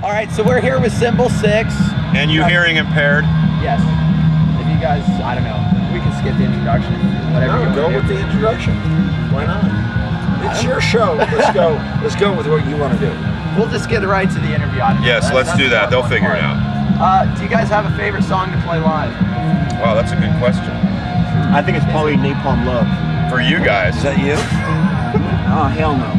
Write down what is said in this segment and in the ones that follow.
All right, so we're here with Symbol 6. And you hearing impaired? Yes. If you guys, I don't know, we can skip the introduction. Whatever. No, go with the introduction. Why not? It's your show. Let's go. Let's go with what you want to do. We'll just get right to the interview audience. Yes, let's do that. They'll figure it out. Do you guys have a favorite song to play live? Wow, that's a good question. I think it's probably Napalm Love. For you guys. Is that you? Oh, hell no.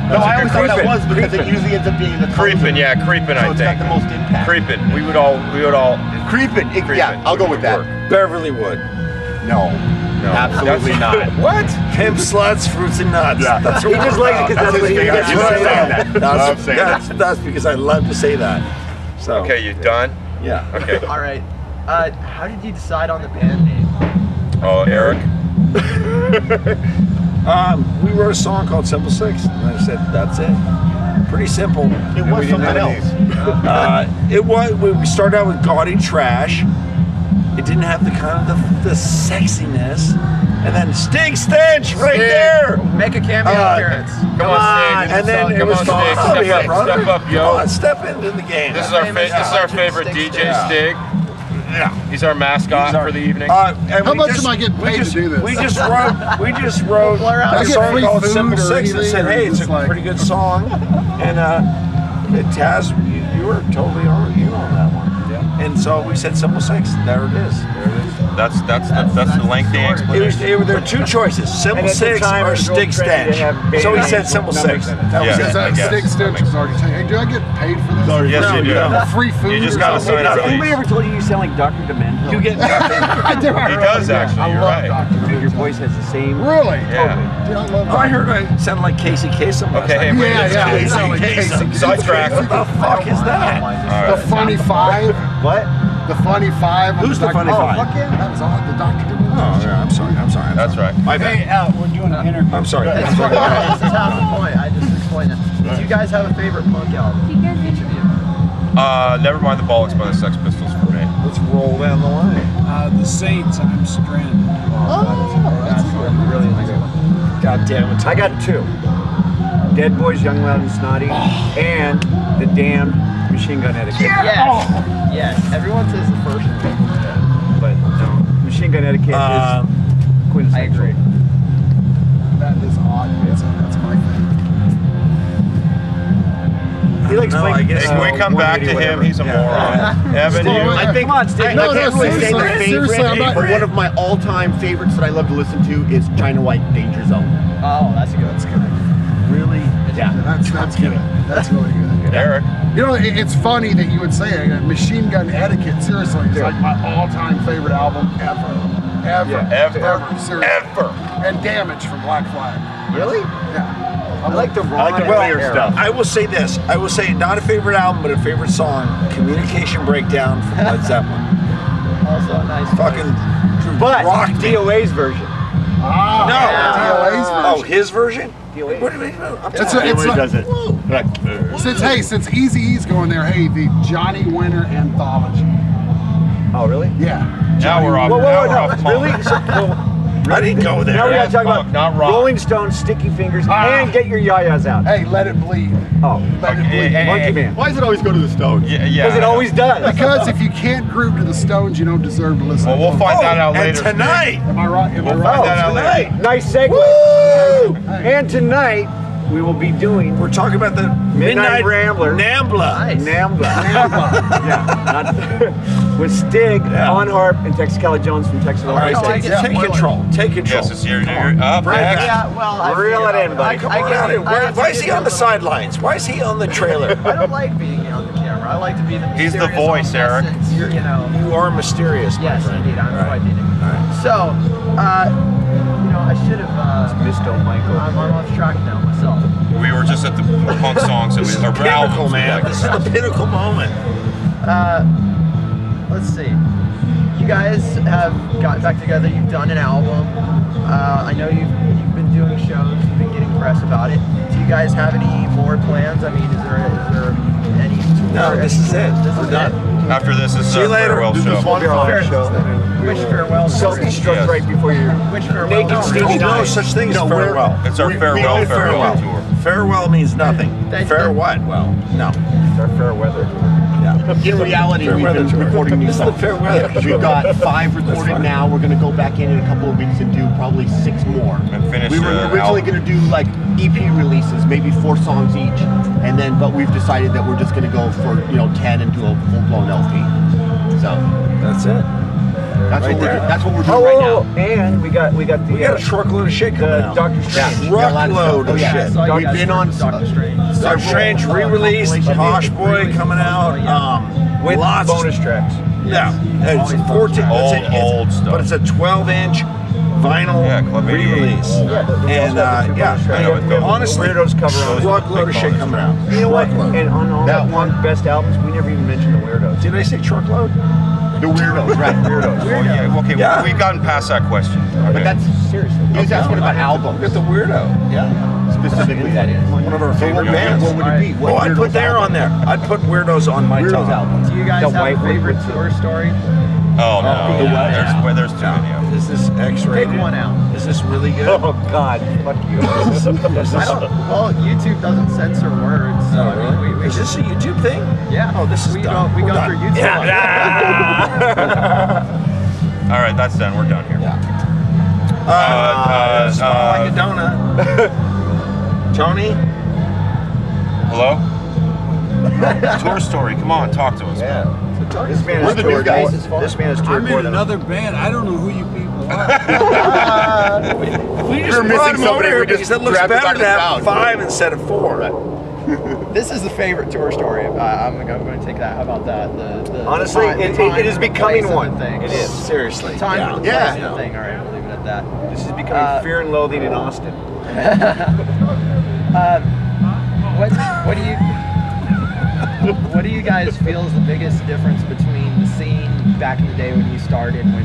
No, I always thought that was because it usually ends up being the Creepin', yeah, Creepin', so I it's think. got the most impact. Creepin'. We would all. Creepin'. Yeah, I'll go with that. Beverly Wood. No. No, Absolutely not. What? Pimp sluts, fruits and nuts. Yeah. That's He just likes it because that's what he gets to say. That's because I love to say that. So. Okay, you done? Yeah. Okay. All right. How did you decide on the band name? Oh, Eric. We wrote a song called Symbol 6, and I said, that's it. Pretty simple. It was something else. We started out with Gaudy Trash. It didn't have the kind of the sexiness. And then Stig Stench right there. Make a cameo appearance. Come on, Stig. And then it Come was on, called, Stig. oh, yeah, brother. Step up, yo. Come on, step into the game. This is our favorite DJ, Stig. Yeah. He's our mascot for the evening. How much am I getting paid to do this? We just wrote a song called Symbol 6 and said, hey, it's a pretty good song. And it has, you were totally on that one. Yeah. And so we said Symbol 6. There it is. That's the lengthy explanation. There were two choices, Symbol 6 or Stig Stench. So he said Symbol 6. Stig Stench was already saying, hey, do I get paid for this? Yes, you do. Free food? You just got to sign up. Has anybody ever told you sound like Dr. Demento? You get I do. He does actually. You're right. Your voice has the same. Really? Yeah. Dude, I love I heard I sounded like Casey Kasem. Okay, hey, wait. Yeah, you sound like Casey. Sidetrack. What the fuck is that? The Funny Five. What? The Funny Five. Who's the Funny Five? Fuck yeah, that was all the Dr. Demento. Oh, yeah, I'm sorry. That's right. My bad. Hey, we're doing an interview. I'm sorry. This is half the point. I just explained it. Do you guys have a favorite punk album? Each of you. Never mind the Bollocks by the Sex Pistols for me. Let's roll down the line. The Saints, I'm Stranded. That's really nice one. God damn it. I got two. Dead Boys, Young, Loud, and Snotty, and The Damned Machine Gun Etiquette. Yes. Yes. Everyone says the first one. But no, Machine Gun Etiquette is quintessential. I agree. That is odd. That's my favorite. He likes No, playing. I guess Can we come back to him? He's a moron. Evan, Steve, you. I think. Come on, Steve. No, I can't no, really say seriously, my seriously, I'm not- favorite, but one of my all-time favorites that I love to listen to is China White Danger Zone. Oh, that's good. That's good. Really? Yeah. That's good. That's really good. Eric. You know, it's funny that you would say Machine Gun Etiquette. Seriously, it's like my all-time favorite album ever. Ever. Seriously. Ever. And Damage from Black Flag. Really? Yeah. I like the raw and Well, layer stuff. I will say this. I will say not a favorite album, but a favorite song. Communication Breakdown from Led Zeppelin. Also a nice. Fucking But rocked me. DOA's version. Ah, No. DOA's version. Oh, his version? DOA. What do you mean? I'm It's talking- like, does it. since Eazy-E's going there, hey, the Johnny Winter Anthology. Oh, really? Yeah. Now we're off. Whoa, Now whoa, we're off. no. Really? I didn't go there. Now we gotta talk Punk, about not rock. Rolling Stones, Sticky Fingers, Ah. and Get Your Yayas Out. Hey, Let It Bleed. Oh, Let It Okay, Bleed. hey, Monkey Man. Why does it always go to the Stones? Yeah. Because it always does. Because if you can't groove to the Stones, you don't deserve to listen Well, to we'll them. find that out and later. tonight. Am I right? Am I We'll right? find that out later. Nice segue. Woo! And tonight we will be doing We're talking about the Midnight Rambler. Nambla. Nice. Nambla. Yeah. Not, with Stig on harp and Texacali Jones from Texas. All right, take control. Take control. Yes, it's your up Bring it next. Yeah, well, I Reel it in, buddy. Come on out here. Why is he on the sidelines? Why is he on the trailer? I don't like being on the camera. I like to be the He's the mysterious voice, Eric. omniscience, You know. You are mysterious, my Yes, friend. indeed. I'm All right. quite needing. All right. So, you know, I should have. Mr. Michael. I'm off track now myself. We were just at the punk songs that This is we the pinnacle, albums we man. like. This is the pinnacle moment. Let's see. You guys have gotten back together. You've done an album. I know you've been doing shows. You've been getting press about it. Do you guys have any more plans? I mean, is there any tour? No, this is it. This is We're done. it. After this is See you later. farewell This show. is fun. Which farewell? Self-destruct Yes. right before your Which farewell? naked Stevie There's no Nicks. such thing as No, farewell. It's our farewell tour. Farewell means nothing. Thank Fair you. what? Well, no. our fair weather. In reality, we've been recording these songs. We've got 5 recorded now. We're going to go back in a couple of weeks and do probably 6 more. And finish. We were originally going to do like EP releases, maybe 4 songs each, and then but we've decided that we're just going to go for 10 and do a full-blown LP. So that's it. That's what we're doing right now. And we got a truckload of shit coming out. Doctor Strange. Truckload of shit. We've been on Doctor Strange. Doctor Strange re-release, Posh Boy coming out. With lots bonus tracks. Yeah, it's 14. Old stuff. But it's a 12-inch vinyl re-release. And honestly, Weirdos cover on truckload of shit coming out. You know what? And on all that one best albums, we never even mentioned the Weirdos. Did I say truckload? The Weirdos, right? Weirdos. Okay, we've gotten past that question. But that's seriously. He was asking about albums. It's the Weirdo. Yeah. Specifically, that is one of our favorite bands. What would it be? Oh, I'd put there on there. I'd put Weirdos on my top. album. Do you guys have a favorite tour story? Oh no, there's too many of them. Is this X-rated? Pick one out. Is this really good? Oh God, fuck you. Well, YouTube doesn't censor words. So I mean, Is this a YouTube thing? Yeah. Oh, this is we done. go through YouTube. All right, that's done. We're done here. Smell like a donut. Tony? Hello? Tour story. Come on, talk to us. Yeah. This man We're is the new toured. guys. This man is toured I'm more in than another band. I don't know who you people are. We just We're brought missing him over somebody. here We because just it looks grabbed it better by to the have sound. 5 instead of 4. This is the favorite tour story. I'm going to take that. How about that? Honestly, it is becoming one. Thing. It is. Seriously. Time and the Yeah. place and the thing. All right, we'll leave it at that. This is becoming Fear and Loathing in Austin. What do you guys feel is the biggest difference between the scene back in the day when you started, when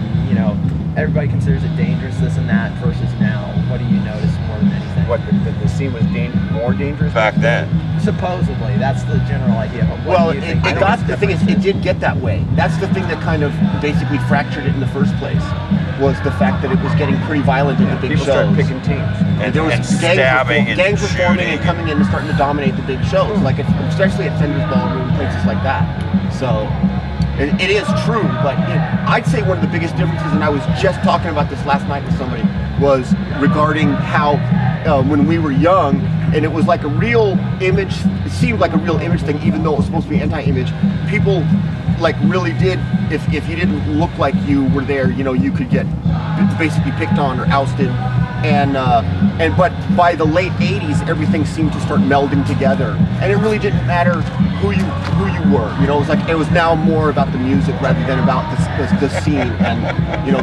everybody considers it dangerous, this and that, versus now? What do you notice more than anything? What the scene was more dangerous Back then. Supposedly, that's the general idea. But what Well, do you think? the thing is, it did get that way. That's the thing that kind of basically fractured it in the first place, was the fact that it was getting pretty violent in the big People shows. started picking teams. And there was stabbing and gangs were forming and shooting. coming in and starting to dominate the big shows, like especially at Fender's Ballroom, places like that. So it is true, but I'd say one of the biggest differences, and I was just talking about this last night with somebody, was regarding how when we were young, and it was like a real image, it seemed like a real image thing, even though it was supposed to be anti-image. People like really did, if you didn't look like you were there, you could get basically picked on or ousted. But by the late 80s, everything seemed to start melding together, and it really didn't matter who you were. It was now more about the music rather than about the scene and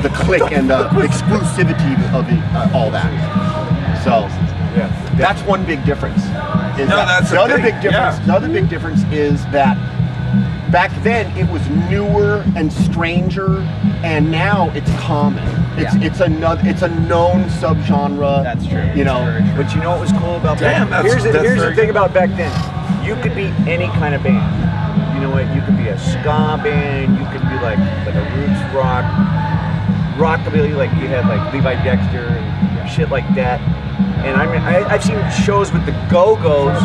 the clique and the exclusivity of it, all that. So that's one big difference. The other big difference is that back then it was newer and stranger, and now it's common. It's a known subgenre. That's true. But you know what was cool about back then? Here's the thing about back then. You could be any kind of band. You know what? You could be a ska band. You could be like a roots rock, rockabilly. Like you had like Levi Dexter and shit like that. And I've seen shows with the Go-Go's.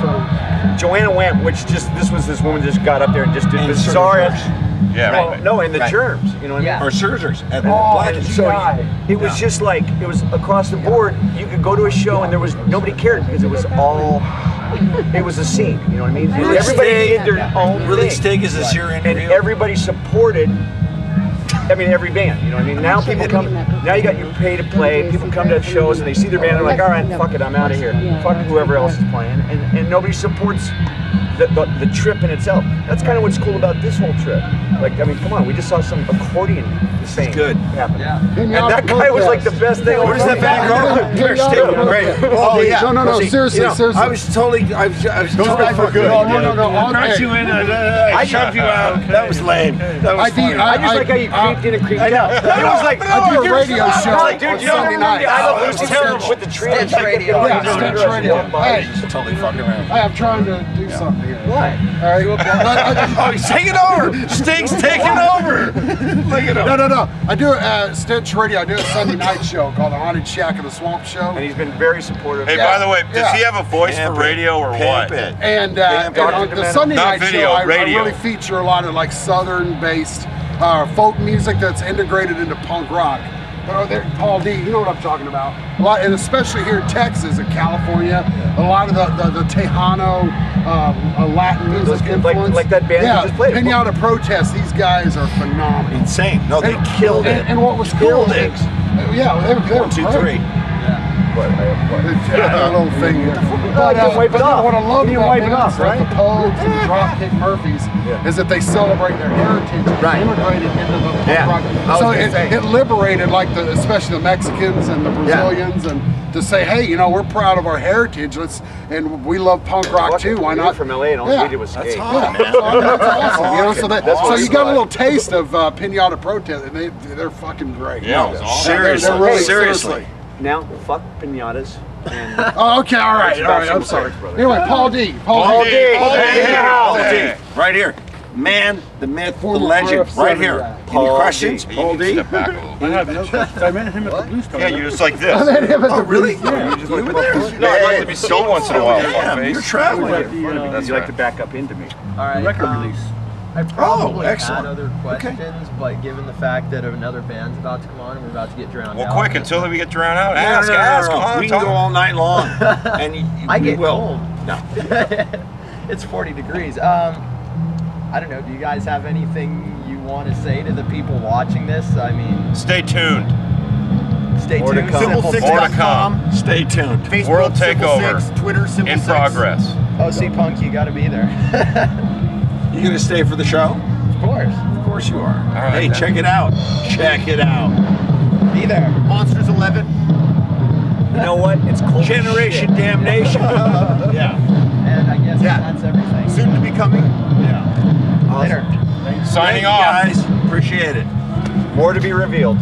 Joanna Wamp, this woman just got up there and just did bizarre. And the Germs, you know what I mean? Or Surgers. And it was just like, it was across the board. You could go to a show and nobody cared because it was a scene, you know what I mean? Really everybody did their own Really thing. Stig, is this your interview? And everybody supported, every band, you know what I mean? Now people come, now you got your pay to play, people come to shows and they see their band and they're like, all right, fuck it, I'm out of here. Fuck whoever else is playing. And nobody supports the trip in itself. That's kind of what's cool about this whole trip. Come on, we just saw some accordion thing happen. Yeah. And that guy was like the best thing. Where's that band going? No, seriously. I was totally good. No. I you in. I shoved you out. That was lame. That was funny. I just like how you creeped in and creeped out. It was like I do a radio show on Sunday night. I love Lucy terrible with the tree. Stench radio. Yeah, Stench radio. Hey, Totally fucking around. I'm trying to do something here. What? All right. Oh, he's taking over. Stig's taking over. Look at him. No. I do Stench radio. I do a Sunday night show called the Haunted Shack of the Swamp Show. And he's been very supportive. Hey, by the way, does he have a voice for radio or what? And on the Sunday Not night video, show, I radio. really feature a lot of like Southern-based folk music that's integrated into punk rock. Paul D, you know what I'm talking about. A lot, and especially here in Texas and California, a lot of the Tejano Latin music influence. Like that band you just played. Pinata Protest, these guys are phenomenal. Insane. No, they killed it. And what was cool is, yeah, they were 1, 2, 3. a little thing here. But wipe it off. what I love You about wipe it bands off, like right? the Pogues and the Dropkick Murphys is that they celebrate their heritage and integrated into the punk rock. So it liberated like especially the Mexicans and the Brazilians and to say, hey, you know, we're proud of our heritage. And we love punk rock too. Why not? From LA and all we did was skate. So, that's awesome. You know, so you got a little taste of Pinata Protest, and they're fucking great. Yeah, you know? Seriously. Now, fuck pinatas. And Oh, okay, all right. I'm sorry. Anyway, Paul D. Paul D. Right here. Man, the myth, the Former legend, RF7 right here. guy. Any questions? Paul D? Step back a little I bit. have no questions. I met him at the Blues Club. Yeah, you're just like this. Oh, really? Yeah. You just like there? No, I'd like to be seen once in a while. Damn, you're traveling. That's you like right. to back up into me. All right. Record release. I probably excellent. had other questions, but given the fact that another band's about to come on and we're about to get drowned out. Well, quick, until we get drowned out. No, Ask, come on, we can go all night long. And I we get will. cold. No. It's 40 degrees. I don't know. Do you guys have anything you want to say to the people watching this? I mean, Stay tuned. stay More to tuned. come. More to come. Stay tuned. Facebook, World Simple takeover. Six, Twitter, Simple In Six. progress. OC Punk, you got to be there. You gonna stay for the show? Of course. Of course you are. right, Hey, then. check it out. Check it out. Be there. Monsters 11. You know what? It's cold. Generation shit. Damnation. Yeah. And I guess Yeah. that's everything. Soon to be coming. Yeah. Later. Signing Thank you, off. guys. Appreciate it. More to be revealed.